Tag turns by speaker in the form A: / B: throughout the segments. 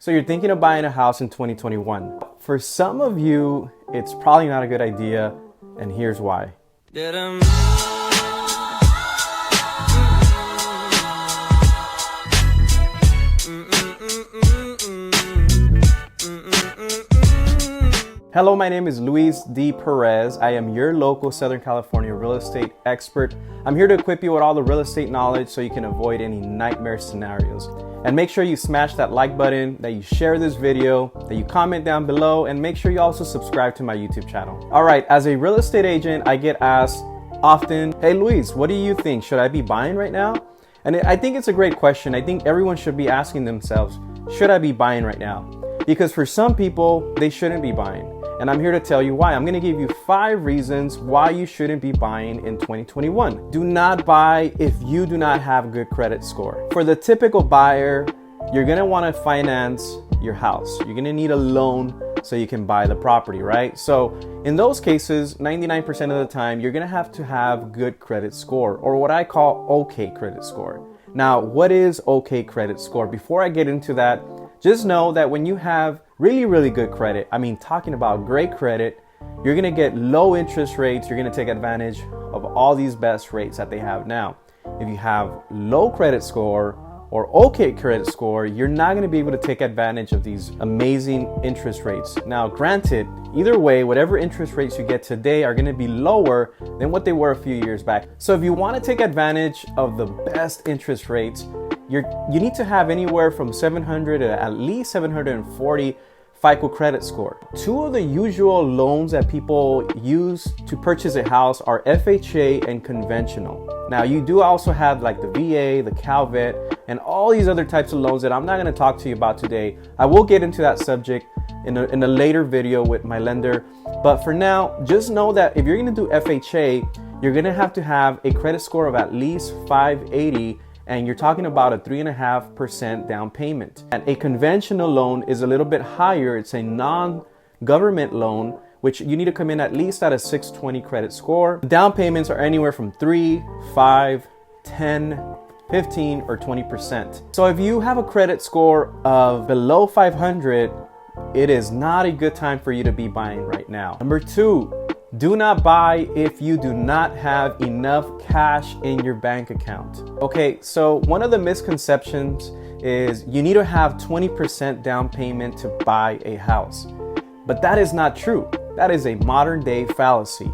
A: So you're thinking of buying a house in 2021. For some of you, it's probably not a good idea, and here's why. Hello, my name is Luis D. Perez. I am your local Southern California real estate expert. I'm here to equip you with all the real estate knowledge so you can avoid any nightmare scenarios. And make sure you smash that like button, that you share this video, that you comment down below, and make sure you also subscribe to my YouTube channel. All right, as a real estate agent, I get asked often, hey Luis, what do you think? Should I be buying right now? And I think it's a great question. I think everyone should be asking themselves, should I be buying right now? Because for some people, they shouldn't be buying. And I'm here to tell you why. I'm gonna give you 5 reasons why you shouldn't be buying in 2021. Do not buy if you do not have a good credit score. For the typical buyer, you're gonna wanna finance your house. You're gonna need a loan so you can buy the property, right? So in those cases, 99% of the time, you're gonna have to have good credit score, or what I call okay credit score. Now, what is okay credit score? Before I get into that, just know that when you have really good credit, I mean, talking about great credit, you're gonna get low interest rates. You're gonna take advantage of all these best rates that they have now. If you have low credit score or okay credit score, you're not gonna be able to take advantage of these amazing interest rates. Now, granted, either way, whatever interest rates you get today are gonna be lower than what they were a few years back. So if you wanna take advantage of the best interest rates, you need to have anywhere from 700 to at least 740 FICO credit score. 2 of the usual loans that people use to purchase a house are FHA and conventional. Now, you do also have like the VA, the CalVet, and all these other types of loans that I'm not going to talk to you about today. I will get into that subject in a later video with my lender. But for now, just know that if you're going to do FHA, you're going to have a credit score of at least 580, and you're talking about a 3.5% down payment. And a conventional loan is a little bit higher. It's a non-government loan, which you need to come in at least at a 620 credit score. Down payments are anywhere from 3, 5, 10, 15, or 20%. So if you have a credit score of below 500, it is not a good time for you to be buying right now. Number 2, do not buy if you do not have enough cash in your bank account. Okay, so one of the misconceptions is you need to have 20% down payment to buy a house. But that is not true. That is a modern day fallacy.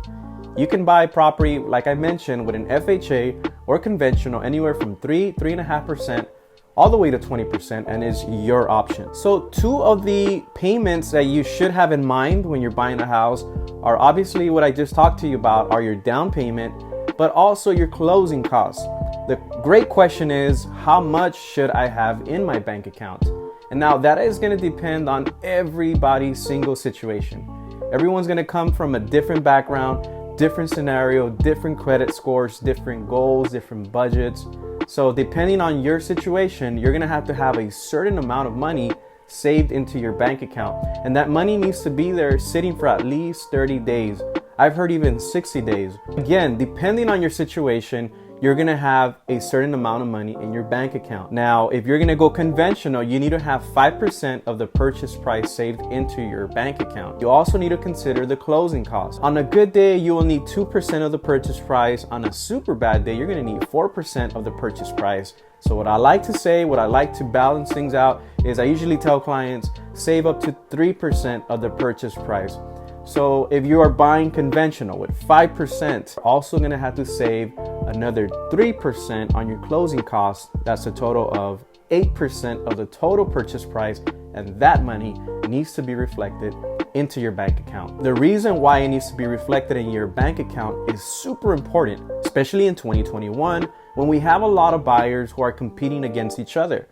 A: You can buy property, like I mentioned, with an FHA or conventional anywhere from 3.5%, all the way to 20%, and is your option. So 2 of the payments that you should have in mind when you're buying a house are obviously what I just talked to you about, are your down payment, but also your closing costs. The great question is, how much should I have in my bank account? And now that is gonna depend on everybody's single situation. Everyone's gonna come from a different background, different scenario, different credit scores, different goals, different budgets. So depending on your situation, you're gonna have to have a certain amount of money saved into your bank account. And that money needs to be there sitting for at least 30 days. I've heard even 60 days. Again, depending on your situation, you're gonna have a certain amount of money in your bank account. Now, if you're gonna go conventional, you need to have 5% of the purchase price saved into your bank account. You also need to consider the closing costs. On a good day, you will need 2% of the purchase price. On a super bad day, you're gonna need 4% of the purchase price. So what I like to say, what I like to balance things out is I usually tell clients, save up to 3% of the purchase price. So if you are buying conventional with 5%, also gonna have to save another 3% on your closing costs. That's a total of 8% of the total purchase price, and that money needs to be reflected into your bank account. The reason why it needs to be reflected in your bank account is super important, especially in 2021, when we have a lot of buyers who are competing against each other.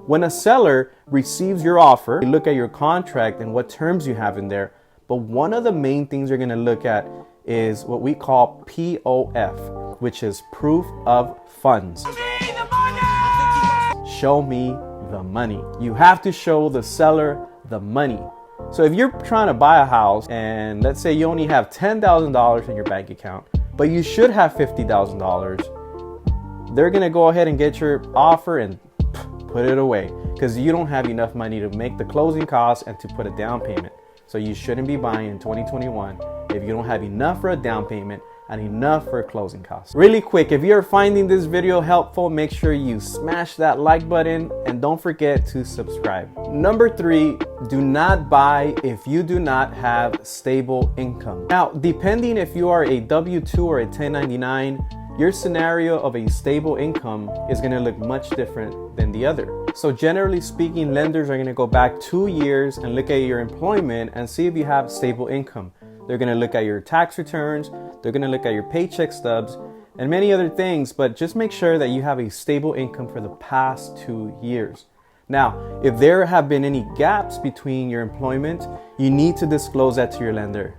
A: When a seller receives your offer, they look at your contract and what terms you have in there. But one of the main things you're gonna look at is what we call POF, which is proof of funds. Show me the money. You have to show the seller the money. So if you're trying to buy a house and let's say you only have $10,000 in your bank account, but you should have $50,000, they're gonna go ahead and get your offer and put it away because you don't have enough money to make the closing costs and to put a down payment. So you shouldn't be buying in 2021 if you don't have enough for a down payment and enough for closing costs. Really quick, if you're finding this video helpful, make sure you smash that like button and don't forget to subscribe. Number 3, do not buy if you do not have stable income. Now, depending if you are a W-2 or a 1099, your scenario of a stable income is going to look much different than the other. So generally speaking, lenders are going to go back 2 years and look at your employment and see if you have stable income. They're going to look at your tax returns, they're going to look at your paycheck stubs, and many other things, but just make sure that you have a stable income for the past 2 years. Now, if there have been any gaps between your employment, you need to disclose that to your lender.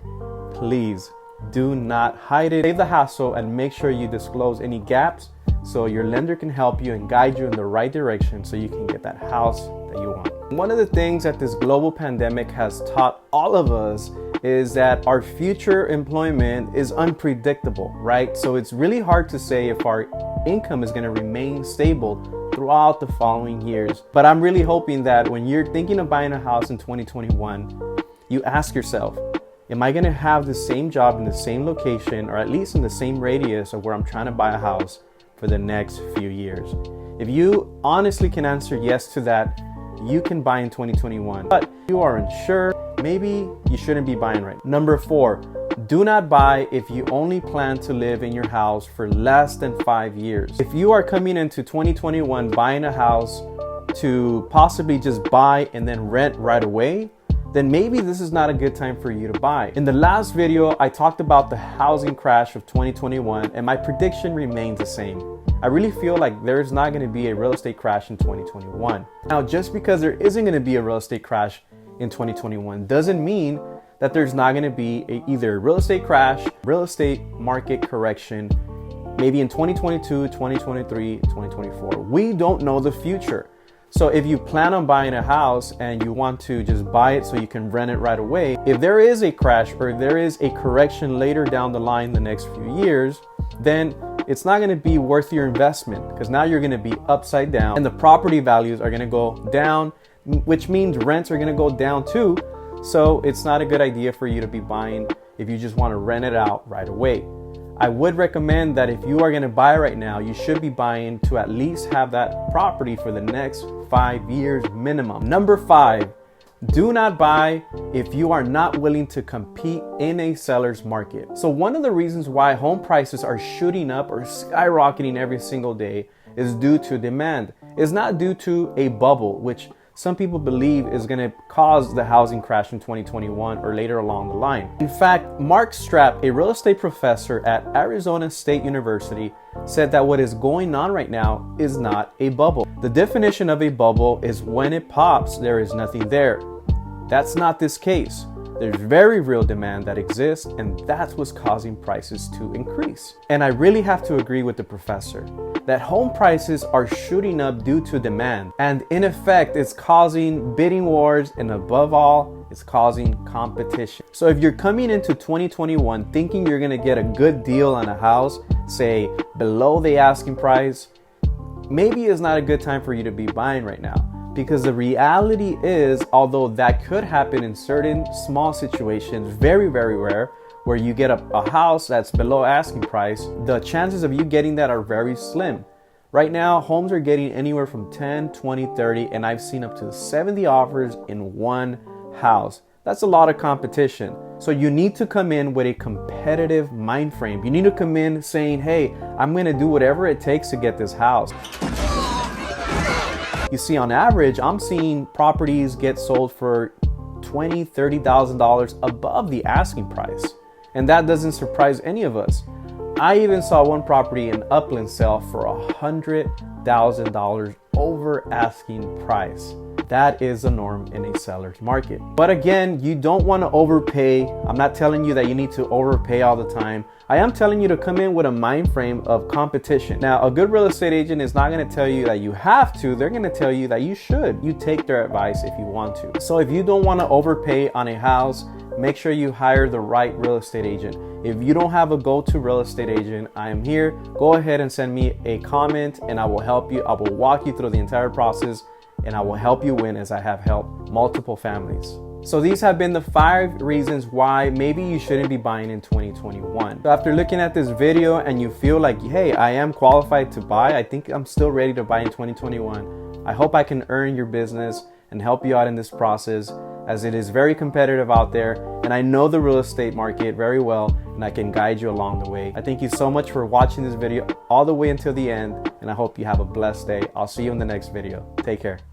A: Please do not hide it. Save the hassle and make sure you disclose any gaps so your lender can help you and guide you in the right direction so you can get that house that you want. One of the things that this global pandemic has taught all of us is that our future employment is unpredictable, right? So it's really hard to say if our income is going to remain stable throughout the following years. But I'm really hoping that when you're thinking of buying a house in 2021, you ask yourself, am I going to have the same job in the same location, or at least in the same radius of where I'm trying to buy a house for the next few years? If you honestly can answer yes to that, you can buy in 2021. But if you are unsure, maybe you shouldn't be buying right. Number 4, do not buy if you only plan to live in your house for less than 5 years. If you are coming into 2021 buying a house to possibly just buy and then rent right away, then maybe this is not a good time for you to buy. In the last video, I talked about the housing crash of 2021, and my prediction remains the same. I really feel like there's not going to be a real estate crash in 2021. Now, just because there isn't going to be a real estate crash in 2021 doesn't mean that there's not going to be either a real estate crash, real estate market correction, maybe in 2022, 2023, 2024. We don't know the future. So if you plan on buying a house and you want to just buy it so you can rent it right away, if there is a crash or there is a correction later down the line the next few years, then it's not going to be worth your investment, because now you're going to be upside down and the property values are going to go down, which means rents are going to go down too. So it's not a good idea for you to be buying if you just want to rent it out right away. I would recommend that if you are going to buy right now, you should be buying to at least have that property for the next 5 years minimum. Number 5, do not buy if you are not willing to compete in a seller's market. So one of the reasons why home prices are shooting up or skyrocketing every single day is due to demand. It's not due to a bubble, which some people believe is going to cause the housing crash in 2021 or later along the line. In fact, Mark Strapp, a real estate professor at Arizona State University, said that what is going on right now is not a bubble. The definition of a bubble is when it pops, there is nothing there. That's not this case. There's very real demand that exists, and that's what's causing prices to increase. And I really have to agree with the professor that home prices are shooting up due to demand, and in effect it's causing bidding wars, and above all, it's causing competition. So if you're coming into 2021 thinking you're gonna get a good deal on a house, say below the asking price, maybe it's not a good time for you to be buying right now. Because the reality is, although that could happen in certain small situations, very, very rare, where you get a house that's below asking price, the chances of you getting that are very slim. Right now, homes are getting anywhere from 10, 20, 30, and I've seen up to 70 offers in one house. That's a lot of competition. So you need to come in with a competitive mind frame. You need to come in saying, hey, I'm gonna do whatever it takes to get this house. You see, on average, I'm seeing properties get sold for $20,000, $30,000 above the asking price. And that doesn't surprise any of us. I even saw one property in Upland sell for $100,000 over asking price. That is the norm in a seller's market. But again, you don't want to overpay. I'm not telling you that you need to overpay all the time. I am telling you to come in with a mind frame of competition. Now, a good real estate agent is not going to tell you that you have to. They're going to tell you that you should. You take their advice if you want to. So if you don't want to overpay on a house, make sure you hire the right real estate agent. If you don't have a go-to real estate agent, I am here. Go ahead and send me a comment and I will help you. I will walk you through the entire process and I will help you win as I have helped multiple families. So these have been the 5 reasons why maybe you shouldn't be buying in 2021. So after looking at this video and you feel like, hey, I am qualified to buy, I think I'm still ready to buy in 2021. I hope I can earn your business and help you out in this process, as it is very competitive out there, and I know the real estate market very well, and I can guide you along the way. I thank you so much for watching this video all the way until the end, and I hope you have a blessed day. I'll see you in the next video. Take care.